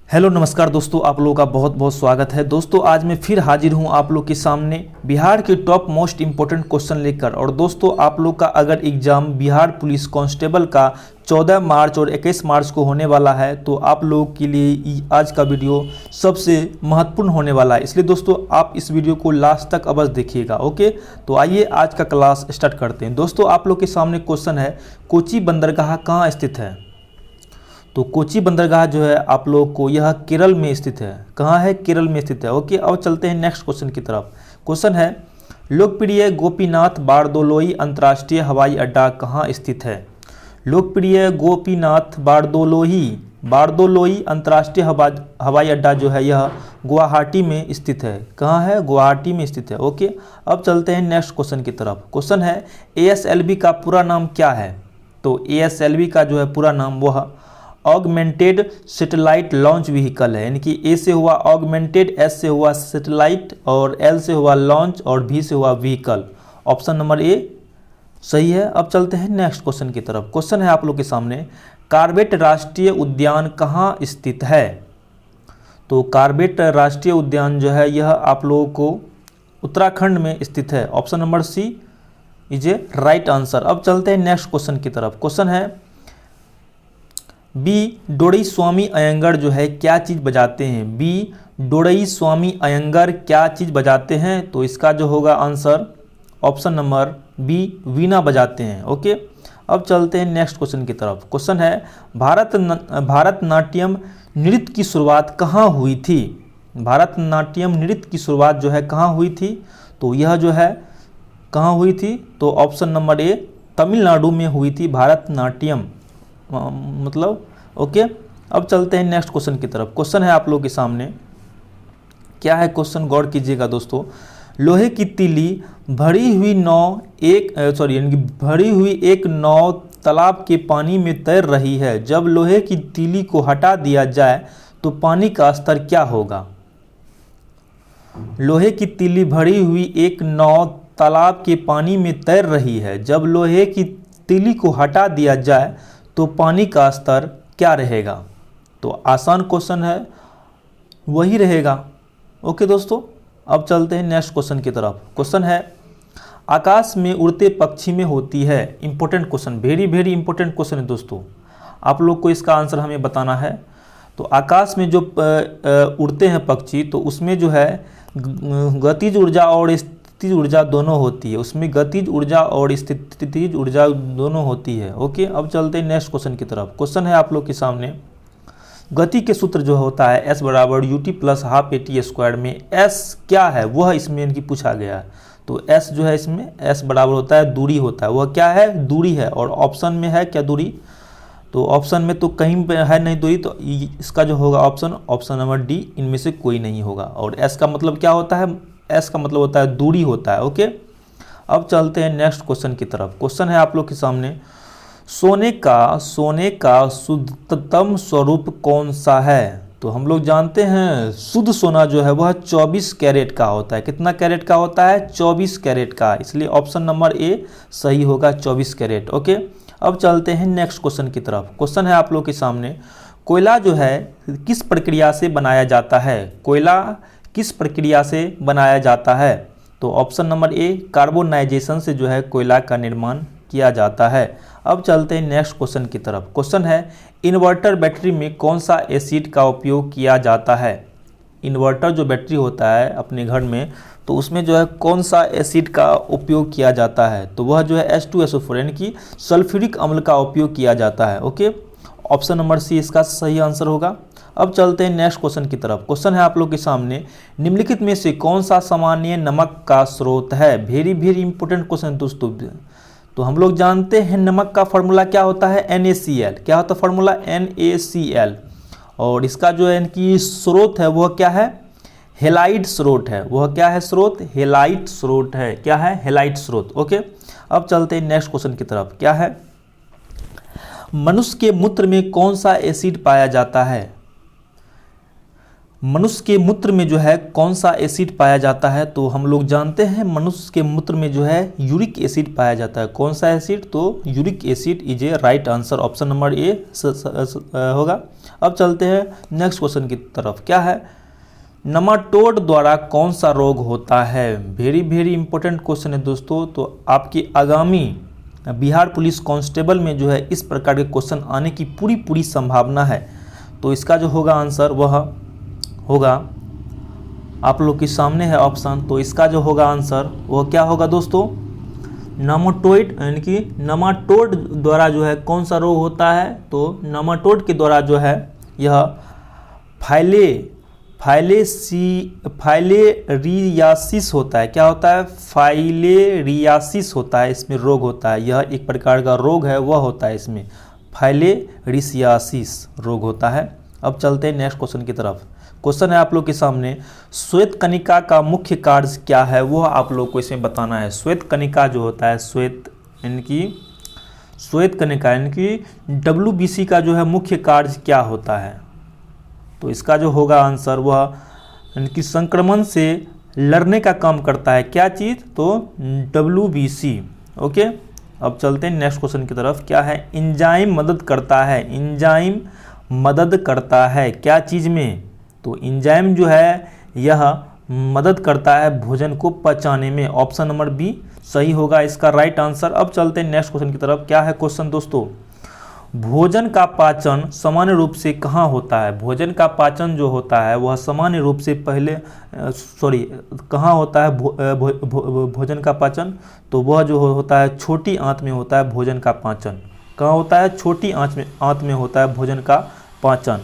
Hello नमस्कार दोस्तों, आप लोगों का बहुत बहुत स्वागत है। दोस्तों आज मैं फिर हाजिर हूं आप लोग के सामने बिहार के टॉप मोस्ट इम्पोर्टेंट क्वेश्चन लेकर। और दोस्तों आप लोग का अगर एग्ज़ाम बिहार पुलिस कांस्टेबल का 14 मार्च और 21 मार्च को होने वाला है तो आप लोगों के लिए आज का वीडियो सबसे महत्वपूर्ण होने वाला है। इसलिए दोस्तों आप इस वीडियो को लास्ट तक अवश्य देखिएगा। ओके, तो आइए आज का क्लास स्टार्ट करते हैं। दोस्तों आप लोग के सामने क्वेश्चन है, कोची बंदरगाह कहाँ स्थित है? तो कोची बंदरगाह जो है आप लोग को यह केरल में स्थित है। कहाँ है? केरल में स्थित है। ओके, अब चलते हैं नेक्स्ट क्वेश्चन की तरफ। क्वेश्चन है, लोकप्रिय गोपीनाथ बारदोलोई अंतर्राष्ट्रीय हवाई अड्डा कहाँ स्थित है? लोकप्रिय गोपीनाथ बारदोलोई अंतर्राष्ट्रीय हवाई अड्डा जो है यह गुवाहाटी में स्थित है। कहाँ है? गुवाहाटी में स्थित है। ओके, अब चलते हैं नेक्स्ट क्वेश्चन की तरफ। क्वेश्चन है, ASLV का पूरा नाम क्या है? तो ASLV का जो है पूरा नाम वह ऑगमेंटेड सैटेलाइट लॉन्च व्हीकल है। यानी कि ए से हुआ ऑगमेंटेड, एस से हुआ सैटेलाइट और एल से हुआ लॉन्च और वी से हुआ व्हीकल। ऑप्शन नंबर ए सही है। अब चलते हैं नेक्स्ट क्वेश्चन की तरफ। क्वेश्चन है आप लोग के सामने, कार्बेट राष्ट्रीय उद्यान कहाँ स्थित है? तो कार्बेट राष्ट्रीय उद्यान जो है यह आप लोगों को उत्तराखंड में स्थित है। Option number C is a right answer. अब चलते हैं नेक्स्ट क्वेश्चन की तरफ। क्वेश्चन है, बी डोरई स्वामी अयंगर जो है क्या चीज़ बजाते हैं? बी डोरई स्वामी अयंगर क्या चीज़ बजाते हैं? तो इसका जो होगा आंसर ऑप्शन नंबर बी वीणा बजाते हैं। ओके, अब चलते हैं नेक्स्ट क्वेश्चन की तरफ। क्वेश्चन है, भारतनाट्यम नृत्य की शुरुआत कहाँ हुई थी? भारतनाट्यम नृत्य की शुरुआत जो है कहाँ हुई थी? तो यह जो है कहाँ हुई थी? तो ऑप्शन नंबर ए तमिलनाडु में हुई थी भारतनाट्यम मतलब। ओके, अब चलते हैं नेक्स्ट क्वेश्चन की तरफ। क्वेश्चन है आप लोगों के सामने, क्या है क्वेश्चन? गौर कीजिएगा दोस्तों। लोहे की तीली भरी हुई एक नाव तालाब के पानी में तैर रही है। जब लोहे की तीली को हटा दिया जाए तो पानी का स्तर क्या होगा? लोहे की तीली भरी हुई एक नाव तालाब के पानी में तैर रही है। जब लोहे की तीली को हटा दिया जाए तो पानी का स्तर क्या रहेगा? तो आसान क्वेश्चन है, वही रहेगा। ओके दोस्तों, अब चलते हैं नेक्स्ट क्वेश्चन की तरफ। क्वेश्चन है, आकाश में उड़ते पक्षी में होती है। Important question, very very important question है दोस्तों। आप लोग को इसका आंसर हमें बताना है। तो आकाश में जो उड़ते हैं पक्षी तो उसमें जो है गतिज ऊर्जा और स्थितिज ऊर्जा दोनों होती है। उसमें गतिज ऊर्जा और स्थितिज ऊर्जा दोनों होती है। ओके, अब चलते हैं नेक्स्ट क्वेश्चन की तरफ। क्वेश्चन है आप लोग के सामने, गति के सूत्र जो होता है S बराबर ut plus half AT square में S क्या है वह इसमें इनकी पूछा गया है। तो S जो है इसमें S बराबर होता है दूरी होता है। वह क्या है? दूरी है। और ऑप्शन में है क्या दूरी? तो ऑप्शन में तो कहीं पे है नहीं दूरी, तो इसका जो होगा ऑप्शन नंबर डी, इनमें से कोई नहीं होगा। और S का मतलब क्या होता है? S का मतलब होता है दूरी होता है। ओके, अब चलते हैं नेक्स्ट क्वेश्चन की तरफ। क्वेश्चन है आप लोग के सामने, सोने का शुद्धतम स्वरूप कौन सा है? तो हम लोग जानते हैं शुद्ध सोना जो है वह 24 कैरेट का होता है। कितना कैरेट का होता है? 24 कैरेट का। इसलिए ऑप्शन नंबर ए सही होगा, 24 कैरेट। ओके, अब चलते हैं नेक्स्ट क्वेश्चन की तरफ। क्वेश्चन है आप लोग के सामने, कोयला जो है किस प्रक्रिया से बनाया जाता है? कोयला किस प्रक्रिया से बनाया जाता है? तो ऑप्शन नंबर ए कार्बोनाइजेशन से जो है कोयला का निर्माण किया जाता है। अब चलते हैं नेक्स्ट क्वेश्चन की तरफ। क्वेश्चन है, इन्वर्टर बैटरी में कौन सा एसिड का उपयोग किया जाता है? इन्वर्टर जो बैटरी होता है अपने घर में तो उसमें जो है कौन सा एसिड का उपयोग किया जाता है? तो वह जो है H2SO4 यानी कि सल्फ्यूरिक अम्ल का उपयोग किया जाता है। ओके, ऑप्शन नंबर सी इसका सही आंसर होगा। अब चलते हैं नेक्स्ट क्वेश्चन की तरफ। क्वेश्चन है आप लोग के सामने, निम्नलिखित में से कौन सा सामान्य नमक का स्रोत है? वेरी वेरी इंपॉर्टेंट क्वेश्चन दोस्तों। तो हम लोग जानते हैं नमक का फॉर्मूला क्या होता है? NaCl। क्या होता है फॉर्मूला? NaCl। और इसका जो है इनकी स्रोत है वह क्या है? हेलाइड स्रोत है। वह क्या है स्रोत? हेलाइट स्रोत है। क्या है? हेलाइट स्रोत। ओके, अब चलते हैं नेक्स्ट क्वेश्चन की तरफ। क्या है? मनुष्य के मूत्र में कौन सा एसिड पाया जाता है? मनुष्य के मूत्र में जो है कौन सा एसिड पाया जाता है? तो हम लोग जानते हैं मनुष्य के मूत्र में जो है यूरिक एसिड पाया जाता है। कौन सा एसिड? तो uric acid is a right answer, option number A होगा। अब चलते हैं नेक्स्ट क्वेश्चन की तरफ। क्या है? नमाटोड द्वारा कौन सा रोग होता है? वेरी वेरी इंपॉर्टेंट क्वेश्चन है दोस्तों। तो आपकी आगामी बिहार पुलिस कांस्टेबल में जो है इस प्रकार के क्वेश्चन आने की पूरी संभावना है। तो इसका जो होगा आंसर वह होगा, आप लोग के सामने है ऑप्शन। तो इसका जो होगा आंसर वह क्या होगा दोस्तों? नमाटोइड, यानी कि नमाटोड द्वारा जो है कौन सा रोग होता है? तो नमाटोड के द्वारा जो है यह फाइलेरियासिस होता है। क्या होता है? फाइलेरियासिस होता है, इसमें रोग होता है। यह एक प्रकार का रोग है, वह होता है इसमें फाइलेरियासिस रोग होता है। अब चलते हैं नेक्स्ट क्वेश्चन की तरफ। क्वेश्चन है आप लोग के सामने, श्वेत कणिका का मुख्य कार्य क्या है? वह आप लोग को इसमें बताना है। श्वेत कणिका जो होता है, श्वेत कणिका यानी कि WBC का जो है मुख्य कार्य क्या होता है? तो इसका जो होगा आंसर वह यानी कि संक्रमण से लड़ने का काम करता है। क्या चीज़? तो WBC। ओके, अब चलते हैं नेक्स्ट क्वेश्चन की तरफ। क्या है? एंजाइम मदद करता है। एंजाइम मदद करता है क्या चीज़ में? तो एंजाइम जो है यह मदद करता है भोजन को पचाने में। ऑप्शन नंबर बी सही होगा इसका राइट आंसर। अब चलते हैं नेक्स्ट क्वेश्चन की तरफ। क्या है क्वेश्चन दोस्तों? भोजन का पाचन सामान्य रूप से कहाँ होता है? भोजन का पाचन जो होता है वह सामान्य रूप से कहाँ होता है भोजन का पाचन? तो वह जो होता है छोटी आंत में होता है भोजन का पाचन। कहाँ होता है? छोटी आंत में होता है भोजन का पाचन।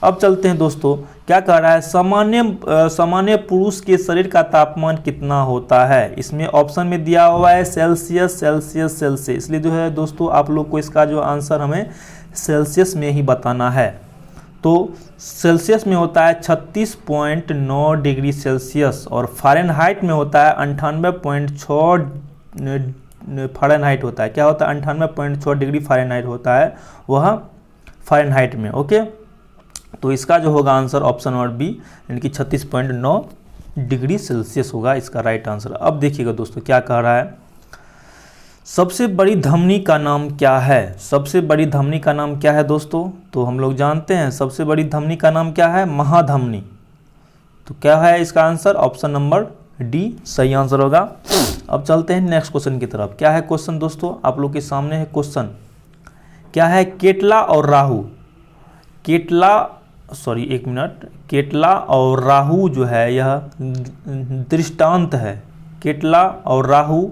अब चलते हैं दोस्तों, क्या कह रहा है? सामान्य पुरुष के शरीर का तापमान कितना होता है? इसमें ऑप्शन में दिया हुआ है सेल्सियस, इसलिए जो है दोस्तों आप लोग को इसका जो आंसर हमें सेल्सियस में ही बताना है। तो सेल्सियस में होता है 36.9 डिग्री सेल्सियस और फ़ारेनहाइट में होता है 98.6 फ़ारेनहाइट होता है। क्या होता है? 98.6 डिग्री फ़ारेनहाइट होता है वह फ़ारेनहाइट में। ओके, तो इसका जो होगा आंसर ऑप्शन नंबर बी यानी कि 36.9 डिग्री सेल्सियस होगा इसका राइट आंसर। अब देखिएगा दोस्तों क्या कह रहा है, सबसे बड़ी धमनी का नाम क्या है? सबसे बड़ी धमनी का नाम क्या है दोस्तों? तो हम लोग जानते हैं सबसे बड़ी धमनी का नाम क्या है? महाधमनी। तो क्या है इसका आंसर? ऑप्शन नंबर डी सही आंसर होगा। अब चलते हैं नेक्स्ट क्वेश्चन की तरफ। क्या है क्वेश्चन दोस्तों? आप लोग के सामने है क्वेश्चन। क्या है? केटला और राहु, केटला और राहु जो है यह दृष्टांत है। केटला और राहु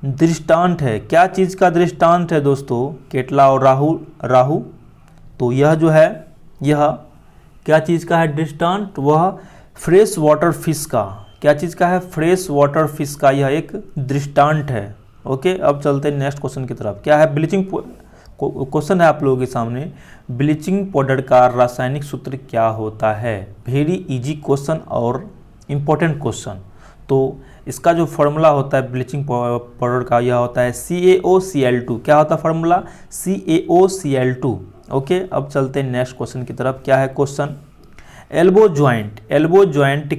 दृष्टांत है। क्या चीज़ का दृष्टांत है दोस्तों? केटला और राहु। तो यह जो है यह क्या चीज़ का है दृष्टांत? वह फ्रेश वाटर फिश का। क्या चीज़ का है? फ्रेश वाटर फिश का यह एक दृष्टांत है। ओके, अब चलते हैं नेक्स्ट क्वेश्चन की तरफ। क्या है? क्वेश्चन है आप लोगों के सामने, ब्लीचिंग पाउडर का रासायनिक सूत्र क्या होता है? वेरी इजी क्वेश्चन और इम्पोर्टेंट क्वेश्चन। तो इसका जो फॉर्मूला होता है ब्लीचिंग पाउडर का यह होता है CaOCl2। क्या होता है फॉर्मूला? CaOCl2। ओके, अब चलते हैं नेक्स्ट क्वेश्चन की तरफ। क्या है क्वेश्चन? एल्बो ज्वाइंट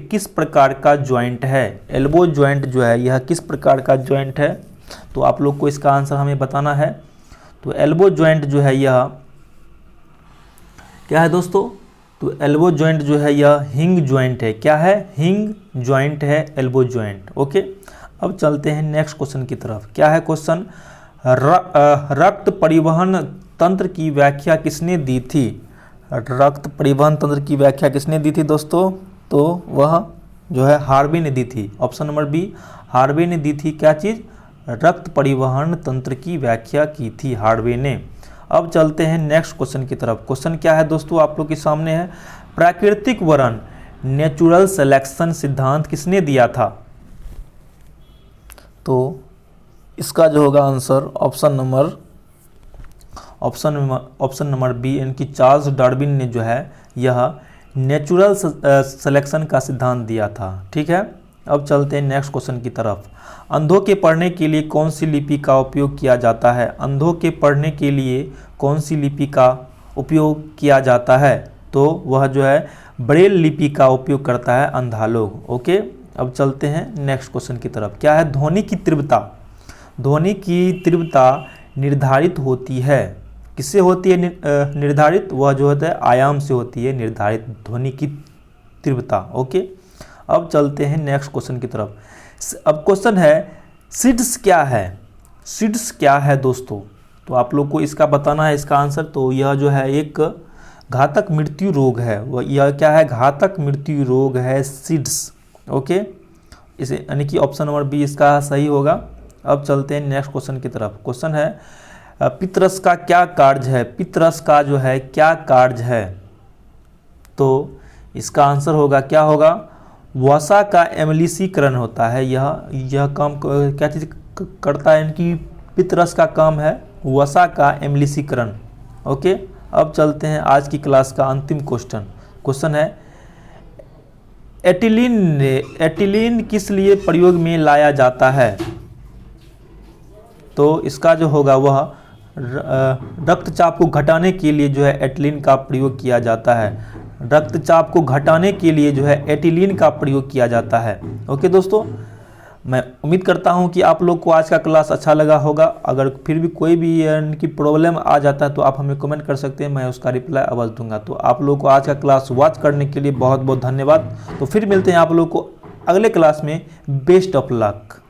किस प्रकार का ज्वाइंट है? एल्बो ज्वाइंट जो है यह किस प्रकार का ज्वाइंट है? तो आप लोग को इसका आंसर हमें बताना है। तो एल्बो ज्वाइंट जो है यह क्या है दोस्तों? तो एल्बो ज्वाइंट जो है यह हिंग ज्वाइंट है। क्या है? हिंग ज्वाइंट है एल्बो ज्वाइंट। ओके, अब चलते हैं नेक्स्ट क्वेश्चन की तरफ। क्या है क्वेश्चन? रक्त परिवहन तंत्र की व्याख्या किसने दी थी? रक्त परिवहन तंत्र की व्याख्या किसने दी थी दोस्तों? तो वह जो है हार्वे ने दी थी। ऑप्शन नंबर बी हार्वे ने दी थी। क्या चीज़? रक्त परिवहन तंत्र की व्याख्या की थी हार्वे ने। अब चलते हैं नेक्स्ट क्वेश्चन की तरफ। क्वेश्चन क्या है दोस्तों आप लोग के सामने है, प्राकृतिक वरण नेचुरल सिलेक्शन सिद्धांत किसने दिया था? तो इसका जो होगा आंसर ऑप्शन नंबर बी यानी कि चार्ल्स डार्विन ने जो है यह नेचुरल सिलेक्शन का सिद्धांत दिया था। ठीक है, अब चलते हैं नेक्स्ट क्वेश्चन की तरफ। अंधों के पढ़ने के लिए कौन सी लिपि का उपयोग किया जाता है? अंधों के पढ़ने के लिए कौन सी लिपि का उपयोग किया जाता है? तो वह जो है ब्रेल लिपि का उपयोग करता है अंधा लोग। ओके, अब चलते हैं नेक्स्ट क्वेश्चन की तरफ। क्या है ध्वनि की तीव्रता? ध्वनि की तीव्रता निर्धारित होती है, किससे होती है निर्धारित? वह जो होता है आयाम से होती है निर्धारित ध्वनि की तीव्रता। ओके, अब चलते हैं नेक्स्ट क्वेश्चन की तरफ। अब क्वेश्चन है सीड्स क्या है? सीड्स क्या है दोस्तों? तो आप लोग को इसका बताना है इसका आंसर। तो यह जो है एक घातक मृत्यु रोग है। वह यह क्या है? घातक मृत्यु रोग है सीड्स। ओके, इसे यानी कि ऑप्शन नंबर बी इसका सही होगा। अब चलते हैं नेक्स्ट क्वेश्चन की तरफ। क्वेश्चन है पितरस का क्या कार्य है? पितरस का जो है क्या कार्य है? तो इसका आंसर होगा क्या होगा? वसा का एमलीसीकरण होता है। यह काम क्या चीज़ करता है? इनकी पितरस का काम है वसा का एमलीसीकरण। ओके, अब चलते हैं आज की क्लास का अंतिम क्वेश्चन। क्वेश्चन है एटिलीन किस लिए प्रयोग में लाया जाता है? तो इसका जो होगा वह रक्तचाप को घटाने के लिए जो है एटिलीन का प्रयोग किया जाता है। रक्तचाप को घटाने के लिए जो है एटिलीन का प्रयोग किया जाता है। ओके दोस्तों, मैं उम्मीद करता हूं कि आप लोग को आज का क्लास अच्छा लगा होगा। अगर फिर भी कोई भी इनकी प्रॉब्लम आ जाता है तो आप हमें कमेंट कर सकते हैं, मैं उसका रिप्लाई अवश्य दूंगा। तो आप लोग को आज का क्लास वॉच करने के लिए बहुत बहुत धन्यवाद। तो फिर मिलते हैं आप लोग को अगले क्लास में। Best of luck.